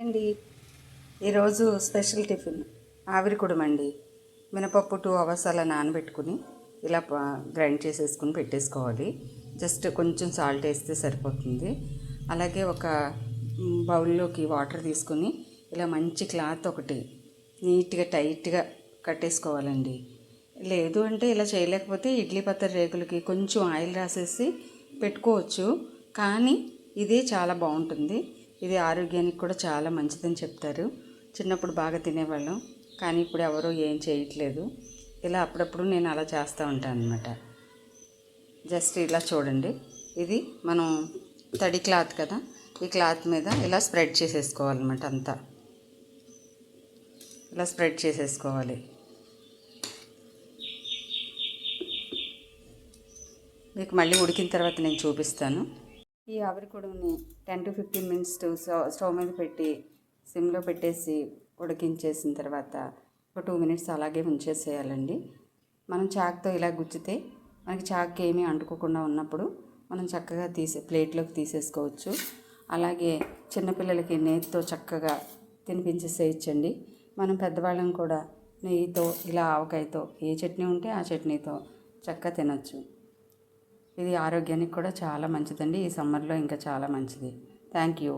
అండి. ఈరోజు special tiffin ఆవిరి కుడుమండి. మినపప్పు 2 అవర్స్ అలా నానబెట్టుకుని ఇలా గ్రైండ్ చేసేసుకుని పెట్టేసుకోవాలి. జస్ట్ కొంచెం సాల్ట్ వేస్తే సరిపోతుంది. అలాగే ఒక బౌల్లోకి వాటర్ తీసుకుని ఇలా మంచి క్లాత్ ఒకటి నీట్గా టైట్గా కట్టేసుకోవాలండి. లేదు అంటే ఇలా చేయలేకపోతే ఇడ్లీ పత్తర రేకులకి కొంచెం ఆయిల్ రాసేసి పెట్టుకోవచ్చు. కానీ ఇదే చాలా బాగుంటుంది. ఇది ఆరోగ్యానికి కూడా చాలా మంచిదని చెప్తారు. చిన్నప్పుడు బాగా తినేవాళ్ళం, కానీ ఇప్పుడు ఎవరు ఏం చేయట్లేదు. ఇలా అప్పుడప్పుడు నేను అలా చేస్తూ ఉంటాను అన్నమాట. జస్ట్ ఇలా చూడండి, ఇది మనం తడి క్లాత్ కదా, ఈ క్లాత్ మీద ఇలా స్ప్రెడ్ చేసేసుకోవాలన్నమాట. అంతా ఇలా స్ప్రెడ్ చేసేసుకోవాలి. మీకు మళ్ళీ ఉడికిన తర్వాత నేను చూపిస్తాను. ఈ ఆవిరికుడుని 10 to 15 మినిట్స్ స్టవ్ మీద పెట్టి సిమ్లో పెట్టేసి ఉడికించేసిన తర్వాత ఒక 2 మినిట్స్ అలాగే ఉంచేసేయాలండి. మనం చాక్తో ఇలా గుచ్చితే మనకి చాక్కి ఏమీ అంటుకోకుండా ఉన్నప్పుడు మనం చక్కగా ప్లేట్లోకి తీసేసుకోవచ్చు. అలాగే చిన్నపిల్లలకి నేతితో చక్కగా తినిపించేసేయచ్చండి. మనం పెద్దవాళ్ళం కూడా నెయ్యితో ఇలా ఆవకాయతో ఏ చట్నీ ఉంటే ఆ చట్నీతో చక్కగా తినచ్చు. ఇది ఆరోగ్యానికి కూడా చాలా మంచిదండి. ఈ సమ్మర్లో ఇంకా చాలా మంచిది. Thank you.